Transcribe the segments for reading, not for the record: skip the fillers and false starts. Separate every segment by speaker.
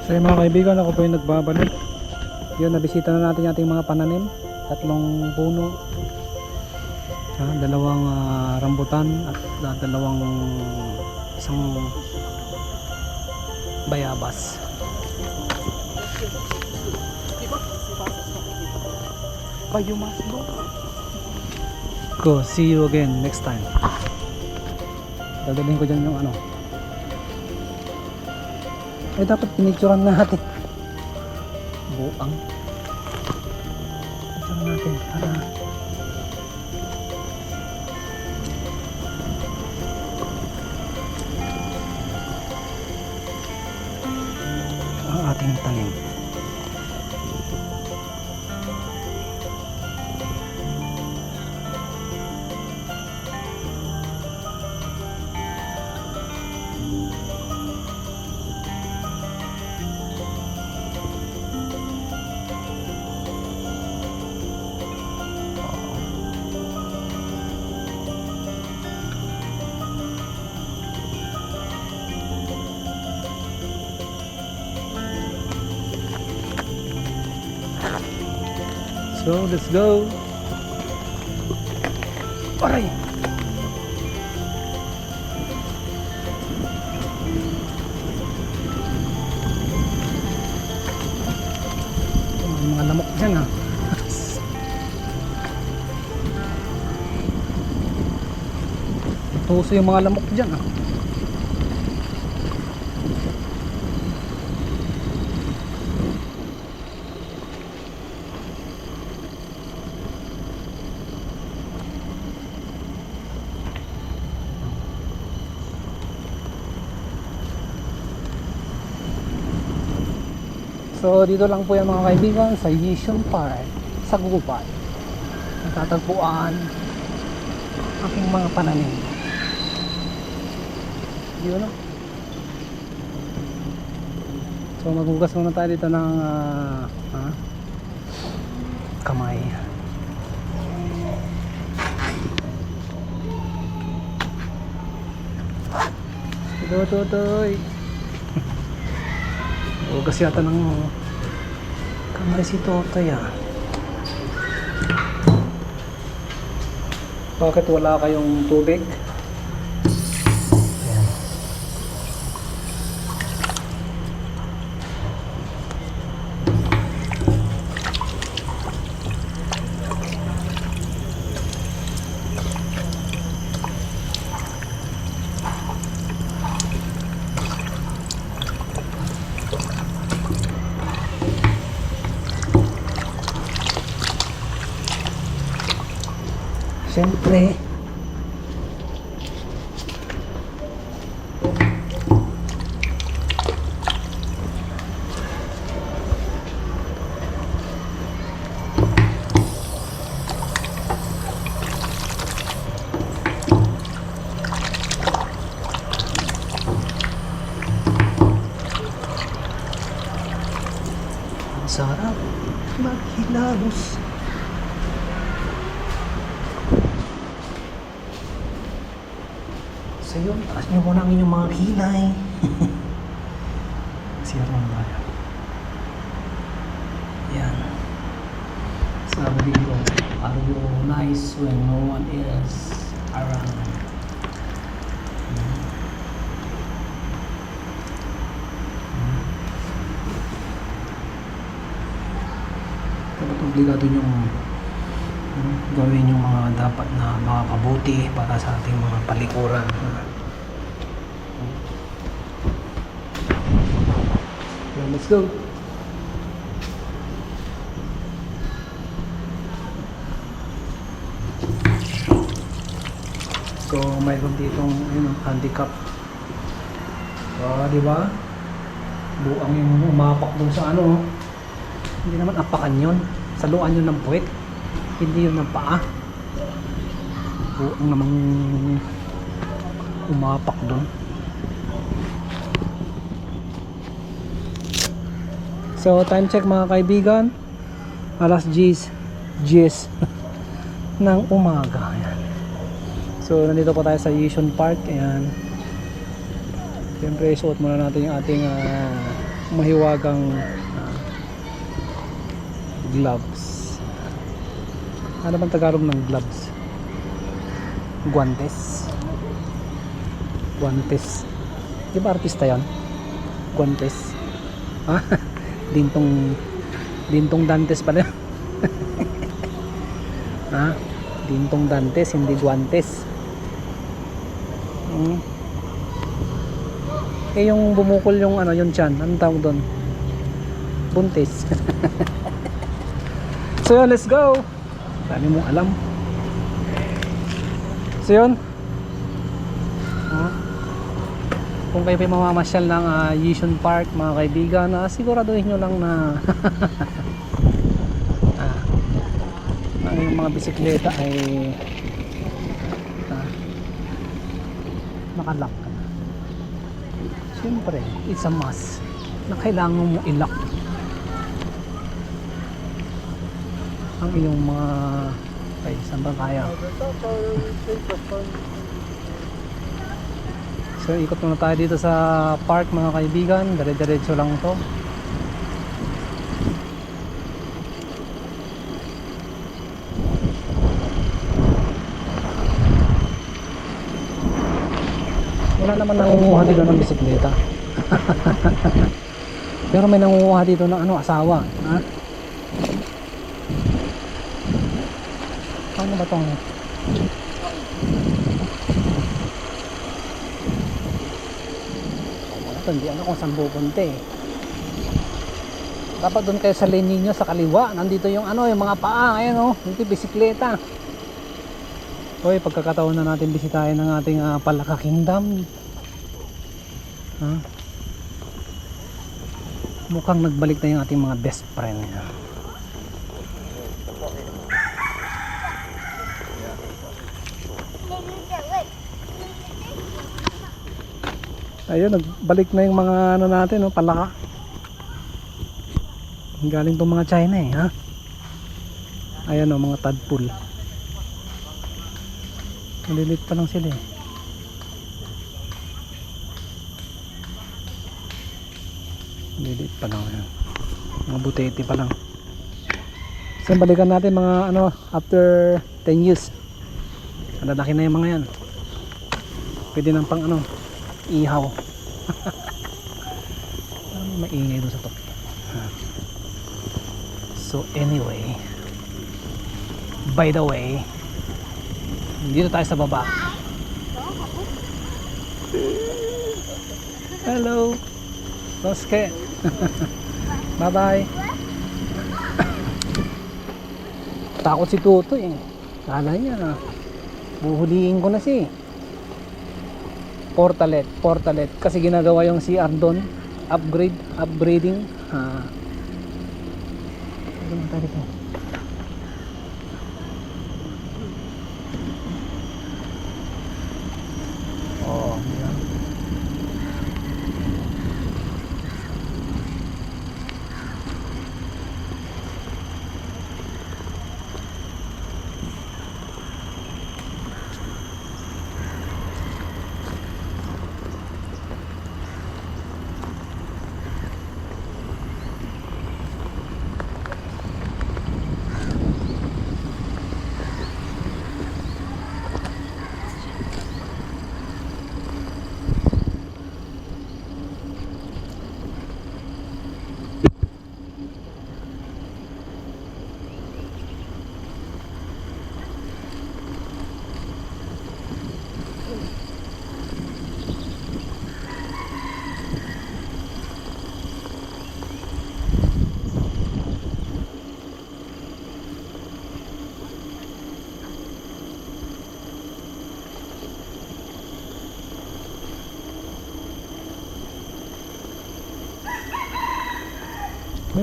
Speaker 1: So yung mga kaibigan, ako po yung nagbabalik. Yun, nabisita na natin yung ating mga pananim. 3 puno. Dalawang rambutan at isang bayabas. Kayo mas go. See you again next time. Dadalhin ko dyan yung ano. Dapat pinicturean natin. Buang. Pinicturean natin para ang ating tanim. So let's go. Aray. Mga lamok dyan ha. Tuso yung mga lamok dyan ha. So dito lang po yan mga kaibigan sa Yishun Park sa Gugupan. Natatagpuan aking mga pananim. Yun o. So maghugas muna tayo dito ng kamay. Tutoy. Hugas yata ng kamay si Totoy ah. Bakit wala kayong tubig? Ayan. Siyempre ang sarap maghilalos. So yun, taas nyo muna ang inyong mga kilay. Siyar mo ba? Yan. Sabi dito, are you nice when no one is around? Dapat obligado nyo gawin yung mga dapat na makakabuti para sa ating mga palikuran. Let's go. So mayroon ditong handicap. Di ba? Buang yung umapak dun sa ano. Hindi naman apakan yun. Saluan yun ng puwet. Hindi yun ng paa. Buang namang umapak dun. So time check mga kaibigan, alas 10 ng umaga. Ayan. So nandito pa tayo sa Yishun Park. Ayan. Siyempre suot muna natin yung ating mahiwagang gloves. Ano bang Tagalog ng gloves? Guantes. Guantes. Di ba artista yan? Guantes. Ha? Dintong Dantes pala. Ha? Dintong Dantes, hindi Guantes. Eh yung bumukol yung ano, yung tiyan, anong tawag doon? Buntis. So yun, let's go. Dami mong alam. So yun, kung kayo pa mamamasyal ng Yishun Park mga kaibigan, siguraduhin nyo lang na ang yung mga bisikleta ay nakalock. Siyempre, it's a must na kailangan mo i-lock ang iyong mga saan ba kaya? So ikot muna tayo dito sa park mga kaibigan, dire-diretso lang to. Wala naman nangunguha dito ng bisikleta. Pero may nangunguha dito ng asawa. Ha? Paano ba itong hindi ano kung saan pupunta eh. Dapat doon kayo sa lane ninyo sa kaliwa. Nandito yung yung mga paa. Ayan dito bisikleta. Hoy, pagkakataon na natin bisitahin ng ating Palaka Kingdom. Mukhang nagbalik na yung ating mga best friend. Ayun, nagbalik na yung mga natin, palaka. Galing tong mga China eh, ha? Ayan mga tadpole. Malilit pa lang sila eh. Malilit pa lang yan. Mga butete pa lang. So balikan natin mga after 10 years. Malalaki na yung mga yan. Pwede nang pang ihaw. Maingay doon sa top. So anyway, by the way, dito tayo sa baba. Hello Noske. Bye bye. Takot si Toto eh. Kala niya buhuliin ko na si Portalet kasi ginagawa yung CR doon, upgrading. Ano naman tayo dito? Yan.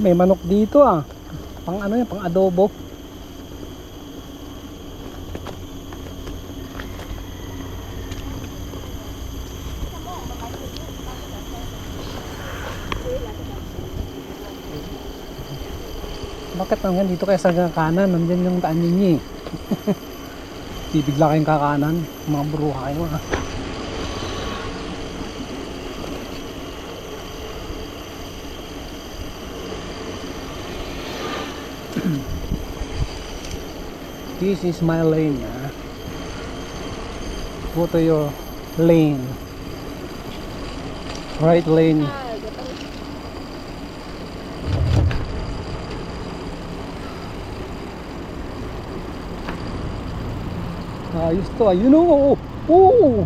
Speaker 1: May manok dito pang yan, pang adobo. Bakit naman dito kayo sa kanan? Nandyan yung daan ninyo eh. Bibigla kayong kakanan, mga bruha kayo ha. This is my lane. Go to your lane. Right lane. Ayos to, ayun o. Oo.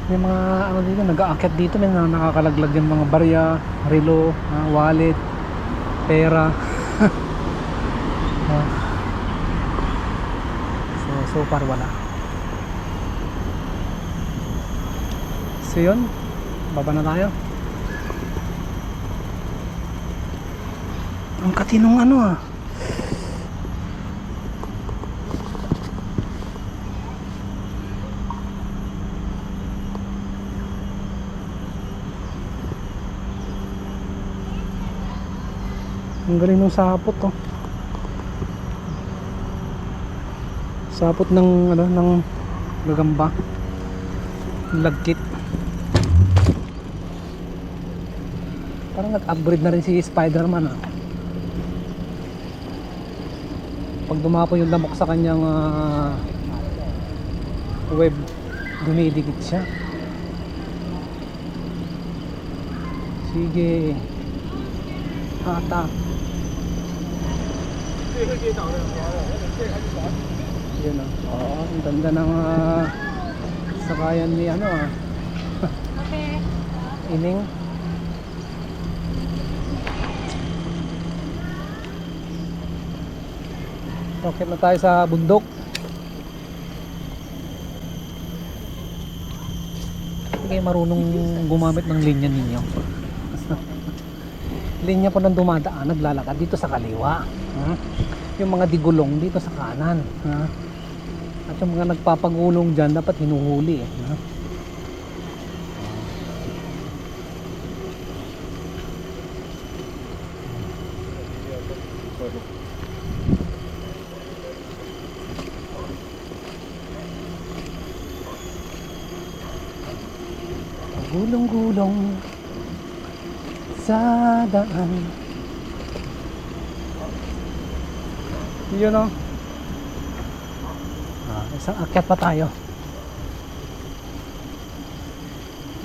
Speaker 1: May mga ano dito, nag-aakyat dito, may nakakalaglag yung mga barya, relo, wallet, pera. So far wala. So yun, baba na tayo. Ang katinong ano ah. Ang galing ng sapot to. Sapot ng ano, ng gagamba. Lagkit. Parang nag-upgrade na rin si Spider-Man ah. Pag dumapo yung lamok sa kanyang web, dumidikit siya. Sige. Hata. Yan ah. Oo, ang ganda ng sakayan ni ano ah.
Speaker 2: Okay.
Speaker 1: Ining. Okay na tayo sa bundok. Hindi kayo marunong gumamit ng linya ninyo. Linya po ng dumadaan, naglalakad dito sa kaliwa. Yung mga digulong dito sa kanan. At yung mga nagpapagulong dyan, dapat hinuhuli. Gulong-gulong sa daan. Yun o. Isang akyat pa tayo.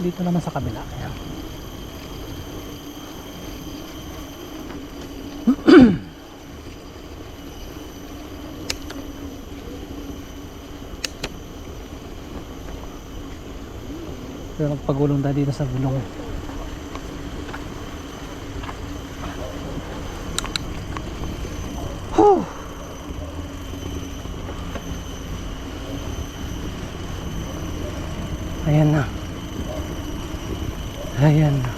Speaker 1: Dito naman sa kabila. Ayan. Pero magpagulong tayo dito sa gulong. Ayan na. Ayan na.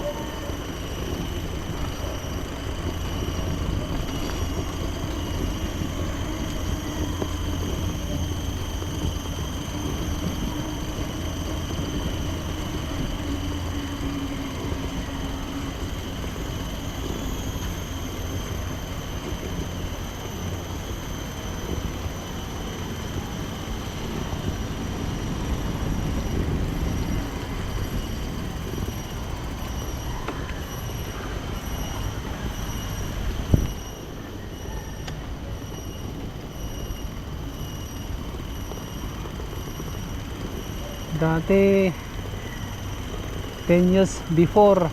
Speaker 1: Dati 10 years before,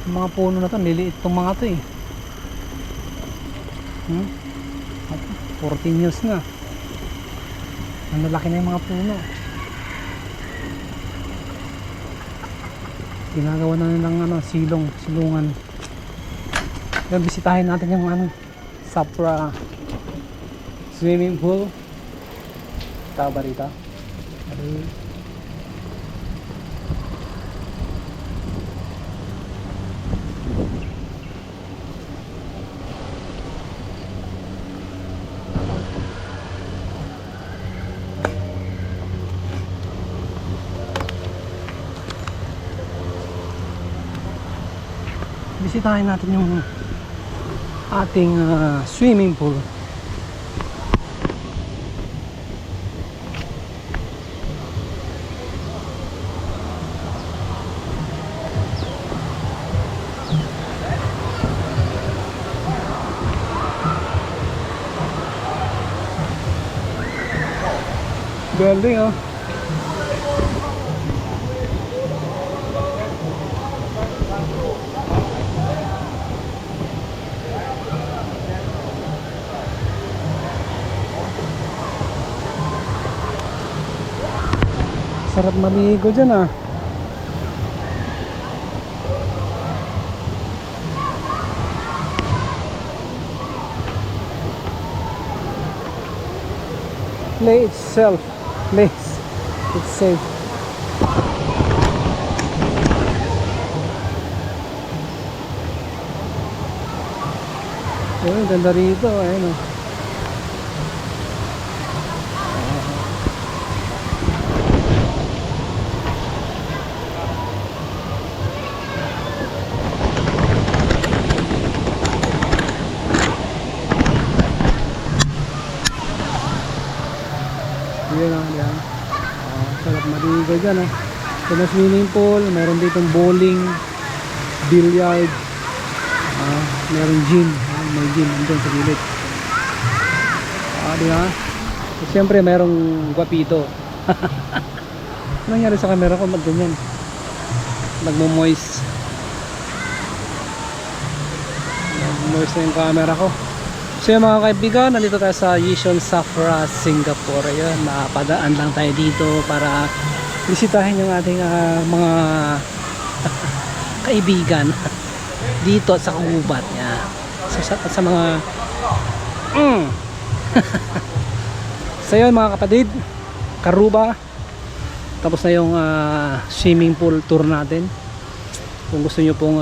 Speaker 1: yung mga puno na to, niliit itong mga to eh. 14 years na. Ang lalaki na yung mga puno. Ginagawa na nilang ano, silungan. Yung bisitahin natin yung ano, Sapra swimming pool. Tama ba rito? Bisitahin natin yung ating swimming pool. Galing oh. Sarap maligo dyan ah. Play itself. Place. It's safe. Ayun, ganda rito. Ayun oh. Yan ah, yan. Sarap maligo dyan ah. So, may swimming pool, meron ditong bowling, billiard, meron gym. May gym andun sa gilid. Di ba? So, siyempre merong guwapito. Ano nangyari sa camera ko? Ba't ganyan? Nagmo-moist. Nagmo-moist na yung camera ko. So yung mga kaibigan, nandito tayo sa Yishun Safra, Singapore. Ayun, napadaan lang tayo dito para bisitahin yung ating mga kaibigan dito sa Kagubat niya. So sa mga so yun mga kapatid, Karuba. Tapos na yung swimming pool tour natin. Kung gusto nyo pong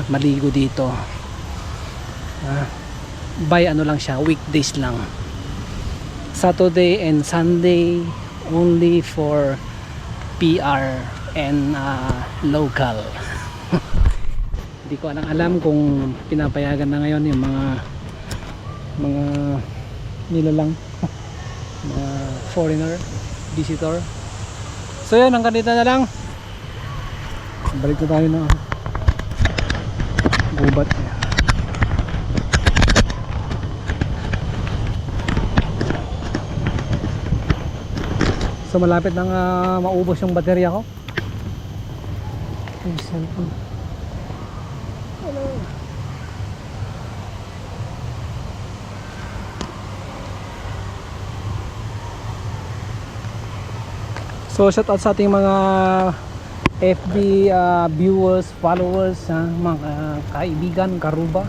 Speaker 1: maligo dito, by ano lang siya, weekdays lang, Saturday and Sunday only for PR and local. Hindi ko alam kung pinapayagan na ngayon yung mga nilalang mga foreigner visitor. So yan, hanggang dito na lang. Balik na tayo na gubat. So malapit nang maubos yung baterya ko. Yung cellphone. Hello. So shout out sa ating mga FB viewers, followers, mga kaibigan, Karuba.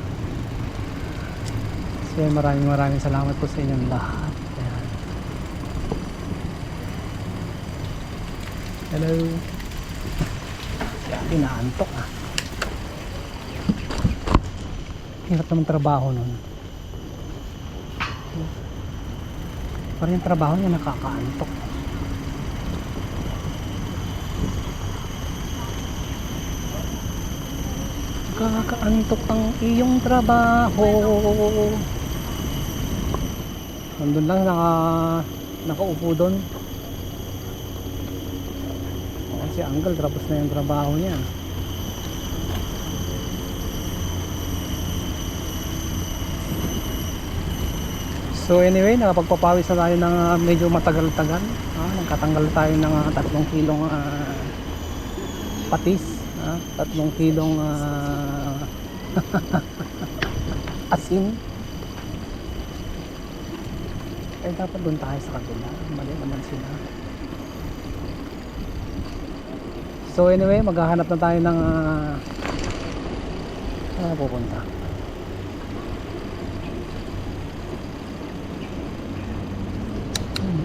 Speaker 1: So maraming salamat po sa inyong lahat. Hello. Yan, inaantok ah. Hirap naman trabaho nun. Parang yung trabaho niya nakakaantok. Nakakaantok ang iyong trabaho. Nandun lang nakaupo doon. Si Uncle tapos na yung trabaho niya. So anyway, nakapagpapawis na tayo ng medyo matagal-tagal. Nagkatanggal tayo ng 3 kilong patis, 3 kilong asin. Eh dapat doon tayo sa kabila. Mali naman sila. So anyway, maghahanap na tayo ng pupunta.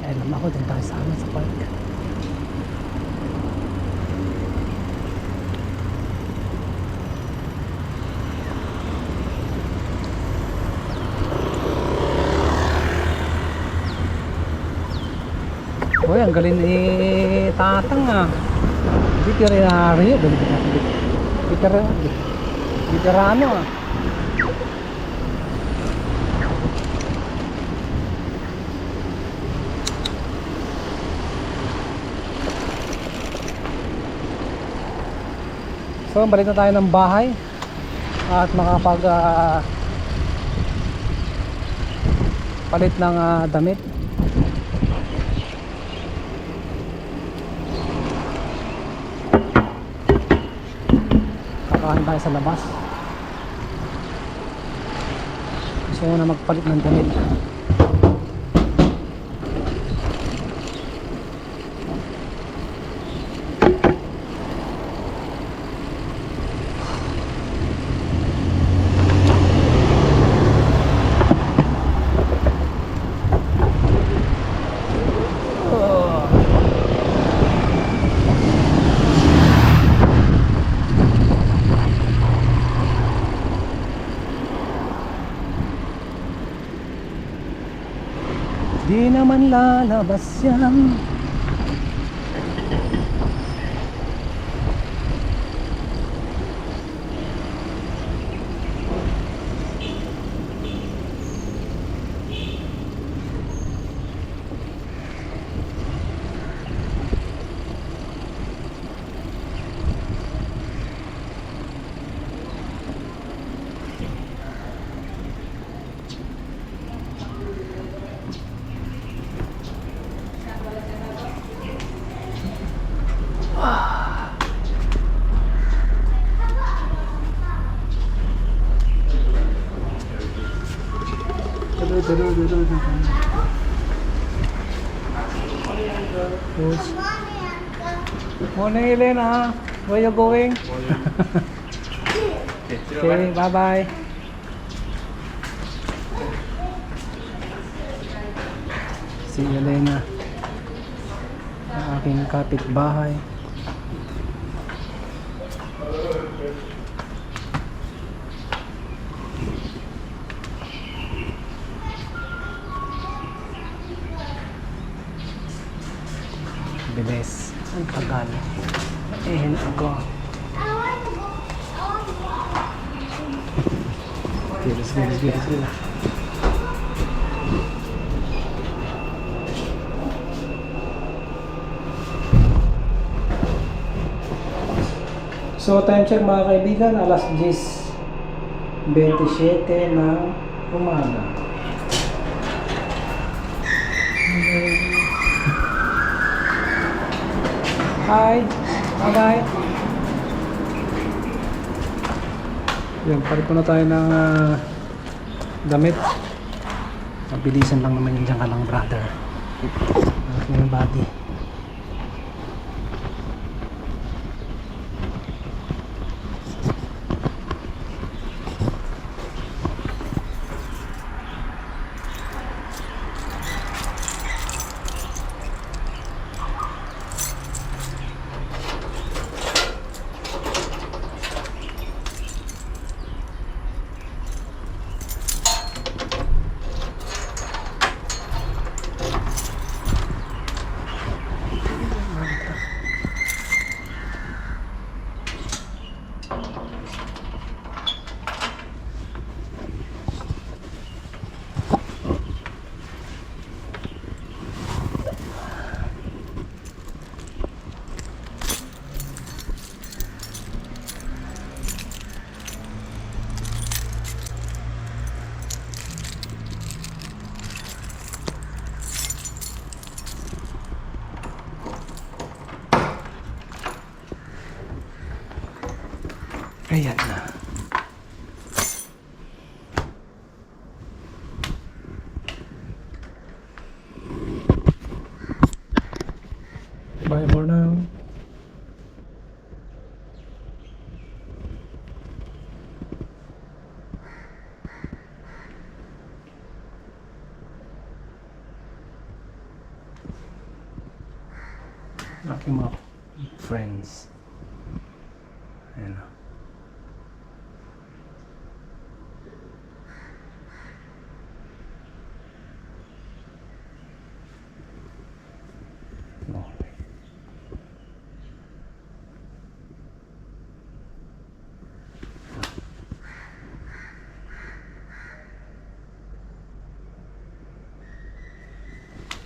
Speaker 1: Alam ako, dun tayo sa park. Uy, ang galing ni Tatang ah. Veterinario, veterano ah. So balik na tayo ng bahay at makapag palit ng damit. Kakain tayo sa labas. Gusto ko na magpalit ng damit. Di naman lalabas yan. Morning, Elena. Where you going? Okay, bye-bye. Si Elena, ang aking kapitbahay. Bilis. Ang tagal. Ehin ako. Okay, let's go. So, time check mga kaibigan, alas 10:27 ng umaga. Hi! Bye-bye! Yan, palit na tayo ng damit. Mabilisan lang naman yung dyan ka lang, brother. Aking body. Ayan na. Bye for now. Aking mga friends. Ayan na.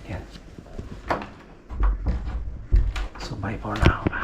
Speaker 1: Yan. So bye for now.